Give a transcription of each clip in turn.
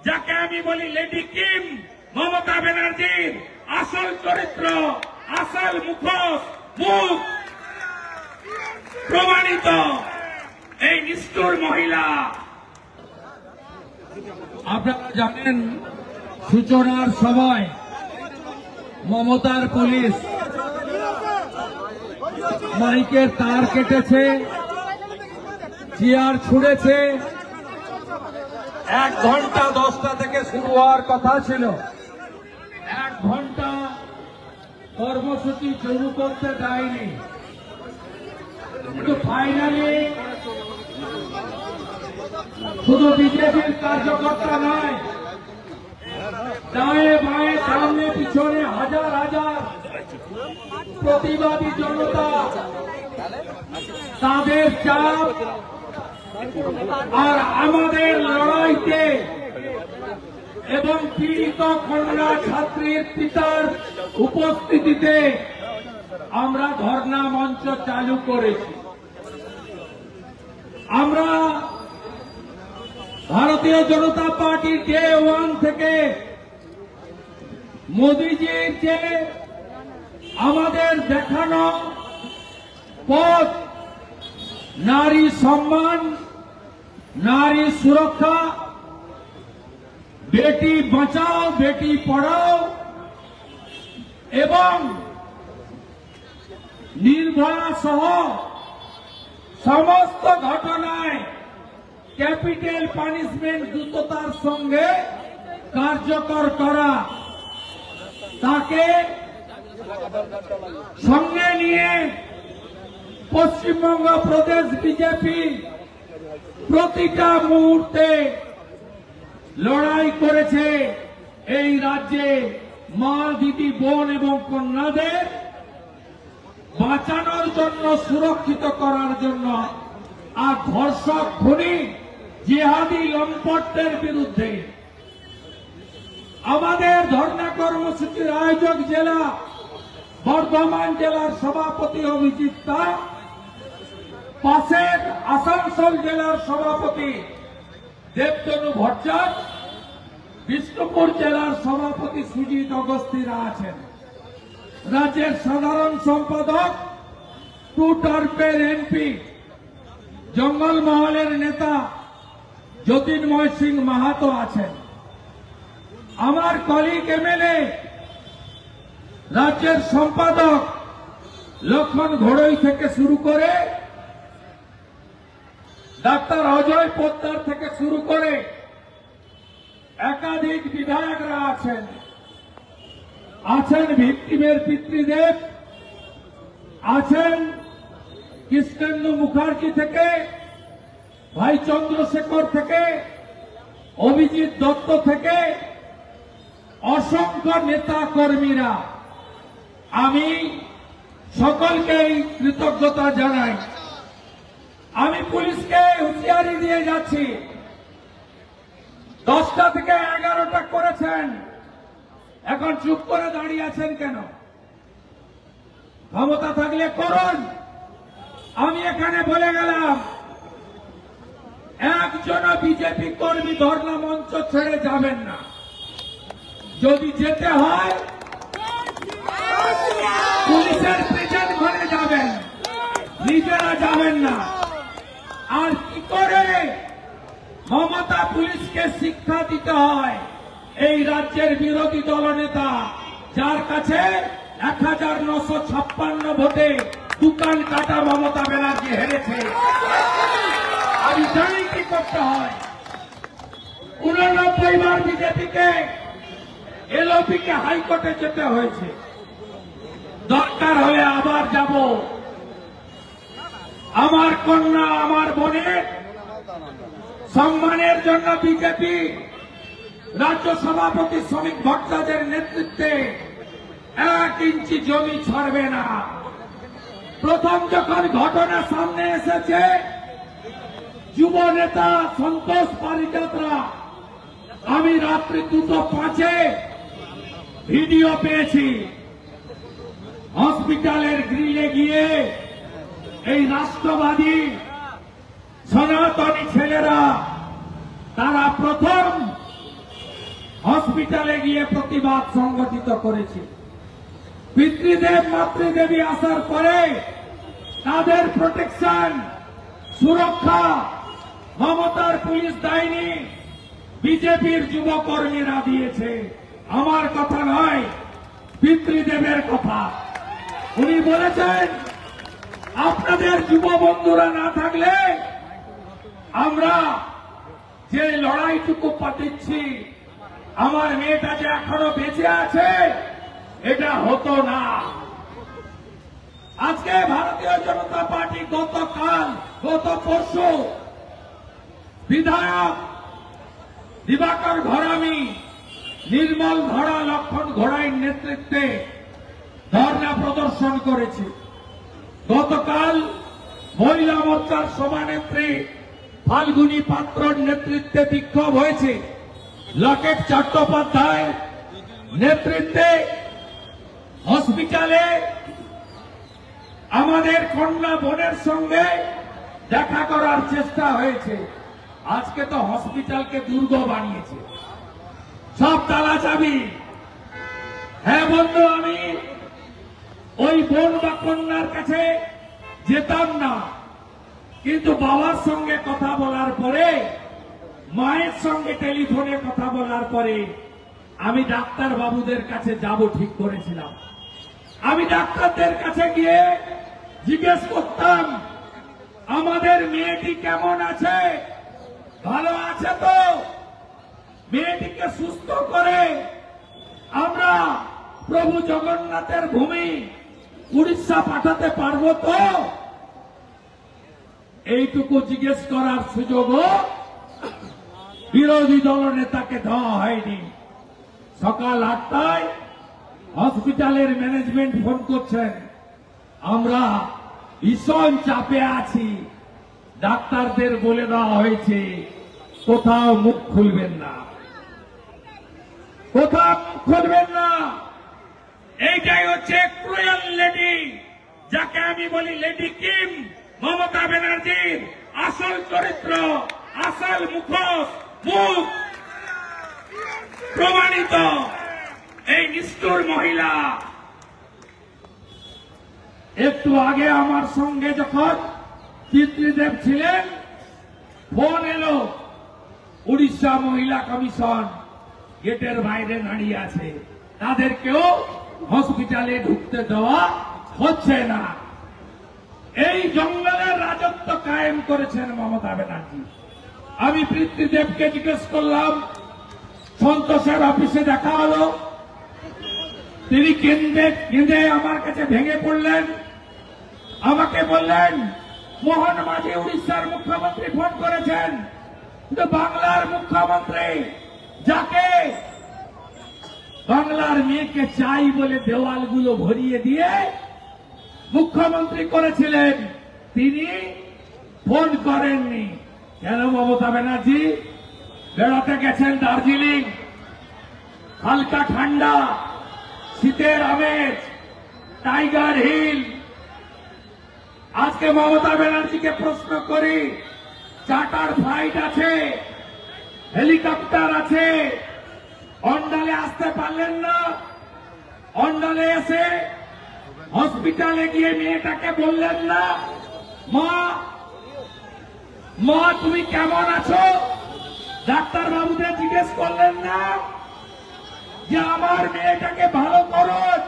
যাকে আমি বলি লেডি কিম, মমতা ব্যানার্জির আসল চরিত্র, আসল মুখ প্রমাণিত এই নিষ্ঠুর মহিলা। আপনারা জানেন সূচনার সময় মমতার পুলিশ মাইকের তার কেটেছে, চেয়ার ছুঁড়েছে। 1 ঘন্টা 10টা থেকে শুরু হওয়ার কথা ছিল, 1 ঘন্টা কর্মসূচি শুরু করতে দেয়নি। কিন্তু ফাইনালি শুধু বিজেপির কার্যকর্তা নয়, ডায়ে বায়ে সামনে পিছনে হাজার হাজার প্রতিবাদী জনতা তাদের চাপ আর আমাদের লড়াইতে এবং পীড়িত কন্যা ছাত্রীর পিতার উপস্থিতিতে আমরা ধর্ণা মঞ্চ চালু করেছি। আমরা ভারতীয় জনতা পার্টির ডে 1 থেকে মোদিজির যে আমাদের দেখানো পথ, নারী সম্মান, নারী সুরক্ষা, বেটি বাঁচাও বেটি পড়াও এবং নির্ভয়া সহ সমস্ত ঘটনায় ক্যাপিটাল পানিশমেন্ট দ্রুততার সঙ্গে কার্যকর করা, তাকে সঙ্গে নিয়ে পশ্চিমবঙ্গ প্রদেশ বিজেপি প্রতিটা মুহূর্তে লড়াই করেছে এই রাজ্যে মা, দিদি, বোন এবং কন্যাদের বাঁচানোর জন্য, সুরক্ষিত করার জন্য, আর ধর্ষক, খুনি, জিহাদি লম্পটদের বিরুদ্ধে। আমাদের ধর্ণা কর্মসূচির আয়োজক জেলা বর্ধমান জেলার সভাপতি অভিজিৎ দাস, পাশের আসানসোল জেলার সভাপতি দেবতনু ভট্টাচার্য, বিষ্ণুপুর জেলার সভাপতি সুজিত অগস্তিরা আছেন। রাজ্যের সাধারণ সম্পাদক, 2 টার্মের এমপি, জঙ্গলমহলের নেতা জ্যোতির্ময় সিং মাহাতো আছেন। আমার কলিগ এমএলএ, রাজ্যের সম্পাদক লক্ষণ ঘোড়ই থেকে শুরু করে ডাক্তার অজয় পোদ্দার থেকে শুরু করে একাধিক বিধায়করা আছেন। আছেন ভিক্টিমের পিতৃদেব, আছেন কৃষ্ণেন্দু মুখার্জি থেকে, ভাই চন্দ্রশেখর থেকে, অভিজিৎ দত্ত থেকে অসংখ্য নেতা কর্মীরা। আমি সকলকেই কৃতজ্ঞতা জানাই। আমি পুলিশকে হুঁশিয়ারি দিয়ে যাচ্ছি, 10টা থেকে 11টা করেছেন, এখন চুপ করে দাঁড়িয়ে আছেন কেন? ক্ষমতা থাকলে করুন। আমি এখানে বলে গেলাম, একজন বিজেপি কর্মী ধর্ণা মঞ্চ ছেড়ে যাবেন না। যদি যেতে হয় পুলিশের প্রেজেন্ট ঘরে যাবেন, নিজেরা যাবেন না। আর কি করে মমতা পুলিশকে শিক্ষা দিতে হয়, এই রাজ্যের বিরোধী দলনেতা যার কাছে 1956 ভোটে দোকান কাটা মমতা ব্যানার্জি হেরেছে, আমি জানি কি করতে হয়। 89 বার বিজেপিকে এলওপিকে হাইকোর্টে যেতে হয়েছে, দরকার হলে আবার যাব। আমার কন্যা, আমার বোনের সম্মানের জন্য বিজেপি রাজ্য সভাপতি শ্রমিক ভট্টাচার্যের নেতৃত্বে 1 ইঞ্চি জমি ছাড়বে না। প্রথম যখন ঘটনা সামনে এসেছে, যুব নেতা সন্তোষ পারিজাতরা, আমি রাত্রি 2:05 ভিডিও পেয়েছি, হসপিটালের গ্রিলে গিয়ে এই রাষ্ট্রবাদী সনাতনী ছেলেরা, তারা প্রথম হসপিটালে গিয়ে প্রতিবাদ সংগঠিত করেছি। পিতৃদেব মাতৃদেবী আসার পরে তাদের প্রোটেকশন সুরক্ষা মমতার পুলিশ দেয়নি, বিজেপির যুবকর্মীরা দিয়েছে। আমার কথা নয়, পিতৃদেবের কথা। উনি বলেছেন আপনাদের যুব বন্ধুরা না থাকলে আমরা যে লড়াইটুকু পাচ্ছি, আমার মেয়েটা যে এখনো বেঁচে আছে, এটা হতো না। আজকে ভারতীয় জনতা পার্টি গত পরশু বিধায়ক দিবাকর ঘরামি, নির্মল ধরা, লক্ষণ ঘোড়াইয়ের নেতৃত্বে ধর্ণা প্রদর্শন করেছে। গতকাল মহিলা মোর্চার সভানেত্রী ফাল্গুনী পাত্রর নেতৃত্বে বিক্ষোভ হয়েছে। লকেট চট্টোপাধ্যায় নেতৃত্বে হসপিটালে আমাদের কন্যা বোনের সঙ্গে দেখা করার চেষ্টা হয়েছে। আজকে তো হসপিটালকে দুর্গ বানিয়েছে, সব তালা চাবি। হ্যাঁ বন্ধু, আমি ওই বোন বা কন্যার কাছে যেতাম না, কিন্তু বাবার সঙ্গে কথা বলার পরে, মায়ের সঙ্গে টেলিফোনে কথা বলার পরে আমি ডাক্তার বাবুদের কাছে যাব ঠিক করেছিলাম। আমি ডাক্তারদের কাছে গিয়ে জিজ্ঞেস করতাম আমাদের মেয়েটি কেমন আছে, ভালো আছে তো, মেয়েটিকে সুস্থ করে আমরা প্রভু জগন্নাথের ভূমি উড়িষ্যা পাঠাতে পারবো তো? এইটুকু জিজ্ঞেস করার সুযোগও বিরোধী দল নেতাকে দেওয়া হয়নি। সকাল 8টায় হসপিটালের ম্যানেজমেন্ট ফোন করছেন, আমরা ভীষণ চাপে আছি, ডাক্তারদের বলে দেওয়া হয়েছে কোথাও মুখ খুলবেন না, কোথাও মুখ খুলবেন না। এইটাই হচ্ছে ক্রুয়েল লেডি, যাকে আমি বলি লেডি কিম, মমতা ব্যানার্জির আসল চরিত্র, আসল মুখ প্রমাণিত এই নিষ্ঠুর মহিলা। একটু আগে আমার সঙ্গে যখন পিতৃদেব ছিলেন, ফোন এলো, উড়িষ্যা মহিলা কমিশন গেটের বাইরে দাঁড়িয়ে আছে, তাদেরকেও হসপিটালে ঢুকতে দেওয়া হচ্ছে না। এই জঙ্গলের রাজত্ব কায়েম করেছেন মমতা ব্যানার্জি। আমি পিতৃদেবকে জিজ্ঞেস করলাম, সন্তোষের অফিসে দেখা হলো, তিনি কেঁদে আমার কাছে ভেঙে পড়লেন। আমাকে বললেন মোহন মাঝি উড়িষ্যার মুখ্যমন্ত্রী ফোন করেছেন, কিন্তু বাংলার মুখ্যমন্ত্রী, যাকে বাংলার মেয়েকে চাই বলে দেওয়ালগুলো ভরিয়ে দিয়ে মুখ্যমন্ত্রী করেছিলেন, তিনি ফোন করেননি। কেন? মমতা ব্যানার্জি বেড়াতে গেছেন দার্জিলিং, হালকা ঠান্ডা, শীতের আমেজ, টাইগার হিল। আজকে মমতা ব্যানার্জিকে প্রশ্ন করি, চার্টার ফ্লাইট আছে, হেলিকপ্টার আছে, অন্ডালে আসতে পারলেন না? অন্ডালে এসে হসপিটালে গিয়ে মেয়েটাকে বললেন না, মা তুমি কেমন আছো? ডাক্তার বাবুদের জিজ্ঞেস করলেন না যে আমার মেয়েটাকে ভালো করুন?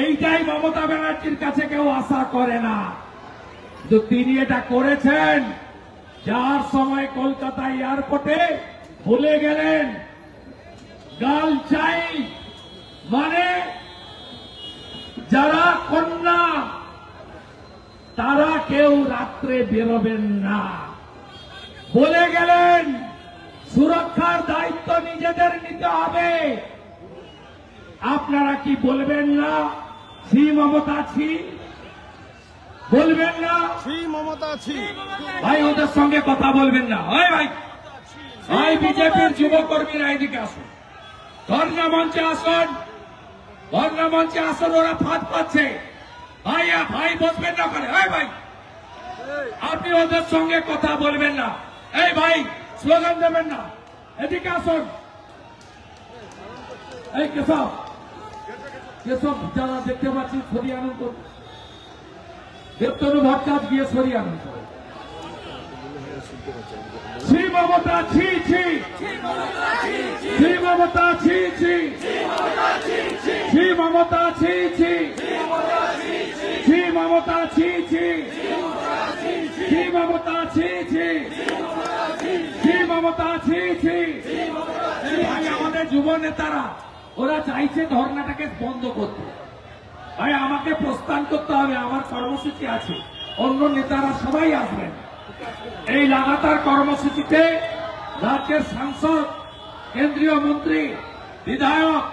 এইটাই মমতা ব্যানার্জির কাছে কেউ আশা করে না, কিন্তু তিনি এটা করেছেন। যার সময় কলকাতা এয়ারপোর্টে ভুলে গেলেন গার্ল চাইল্ড মানে যারা কন্যা, তারা কেউ রাত্রে বেরোবেন না বলে গেলেন। সুরক্ষার দায়িত্ব নিজেদের নিতে হবে। আপনারা কি বলবেন না ছি মমতা ছি? বলবেন না ছি মমতা ছি? ভাই ওদের সঙ্গে কথা বলবেন না। ভাই বিজেপির যুবকর্মীরা এদিকে আসুন, ধর্ণা মঞ্চে আসুন, ধর্ণা মঞ্চে আসুন। ওরা ফাঁদ পাচ্ছে। ভাই বসবেন না করে। ভাই আপনি ওদের সঙ্গে কথা বলবেন না। এই ভাই স্লোগান দেবেন না, এদিকে আসুন। এই কেশব কেশব যারা দেখতে পাচ্ছি সরিয়ে আনন্দ দেবতনু ভট্টাচার্য গিয়ে সরিয়ে আনন্দ ছি মমতা ছি ছি ছি মমতা ছি ছি ছি মমতা ছি ছি ছি মমতা ছি ছি ছি মমতা ছি ছি ছি মমতা ছি ছি ভাই আমাদের যুব নেতারা ওরা চাইছে ধর্নাটাকে বন্ধ করতে। ভাই আমাকে প্রস্থান করতে হবে, আমার কর্মসূচি আছে, অন্য নেতারা সবাই আসবেন। এই লাগাতার কর্মসূচিতে রাজ্যের সাংসদ, কেন্দ্রীয় মন্ত্রী, বিধায়ক,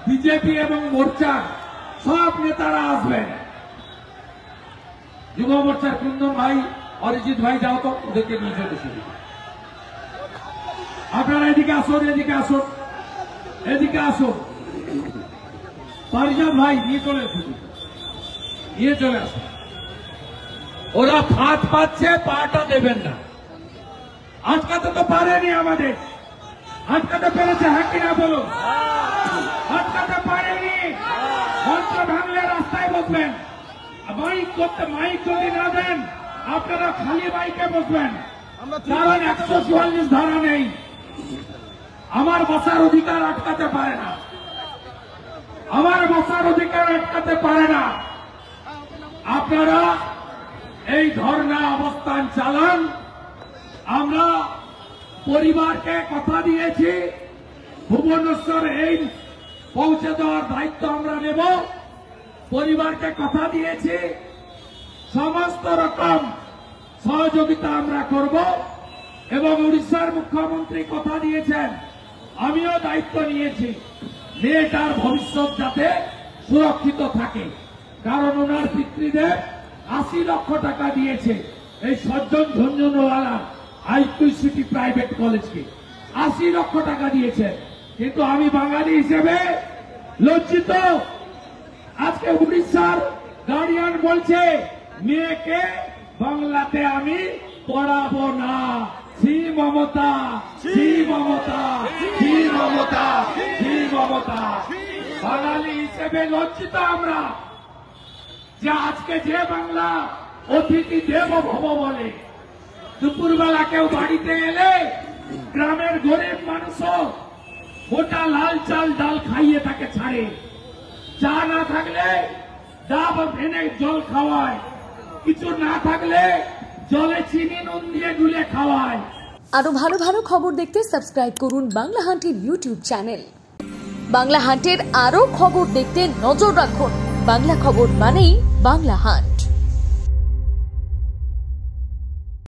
বিজেপি এবং মোর্চার সব নেতারা আসবেন। যুব মোর্চার কুন্দন ভাই, অরিজিৎ ভাই যাও তো, ওদেরকে নিয়ে চলে শুরু। আপনারা এদিকে আসুন, এদিকে আসুন, এদিকে আসুন। পারিজাত ভাই নিয়ে চলে আসুন, নিয়ে চলে আসুন। ওরা ফাঁদ পাচ্ছে, পাটা দেবেন না। আটকাতে তো পারেনি আমাদের, আটকাতে পেরেছে হ্যাঁ কিনা বলুন? আটকাতে পারেনি। মঞ্চ ভাঙলে রাস্তায় বসবেন, মাইক করতে মাইক যদি না দেন আপনারা খালি মাইকে বসবেন, কারণ 144 ধারা নেই। আমার বসার অধিকার আটকাতে পারে না, আমার বসার অধিকার আটকাতে পারে না। আপনারা এই ধর্ণা অবস্থান চালান। আমরা পরিবারকে কথা দিয়েছি ভুবনেশ্বর এই পৌঁছে দেওয়ার দায়িত্ব আমরা নেব। পরিবারকে কথা দিয়েছি সমস্ত রকম সহযোগিতা আমরা করব এবং উড়িষ্যার মুখ্যমন্ত্রী কথা দিয়েছেন, আমিও দায়িত্ব নিয়েছি মেয়েটার ভবিষ্যৎ যাতে সুরক্ষিত থাকে, কারণ ওনার পিতৃদেব 80 লক্ষ টাকা দিয়েছে এই সজ্জন ঝঞ্ঝনওয়ালা আইকিউসিটি প্রাইভেট কলেজকে, 80 লক্ষ টাকা দিয়েছে। কিন্তু আমি বাঙালি হিসেবে লজ্জিত। আজকে উড়িষ্যার গার্ডিয়ান বলছে মেয়েকে বাংলাতে আমি পড়াবো না। ছি মমতা, ছি মমতা, ছি মমতা, ছি মমতা। বাঙালি হিসেবে লজ্জিত আমরা যে আজকে যে বাংলা অতিথি দেব ভব বলে, দুপুরবেলা কেউ বাড়িতে এলে গ্রামের গরিব মানুষও গোটা লাল চাল ডাল খাইয়ে তাকে ছাড়ে, চা না থাকলে ডাব ভেনে জল খাওয়ায়, কিছু না থাকলে জলে চিনি নুন দিয়ে গুলে খাওয়ায়। আরো ভালো ভালো খবর দেখতে সাবস্ক্রাইব করুন বাংলা হান্টের ইউটিউব চ্যানেল। বাংলা হান্টের আরো খবর দেখতে নজর রাখুন। বাংলা খবর মানেই বাংলা হান্ট।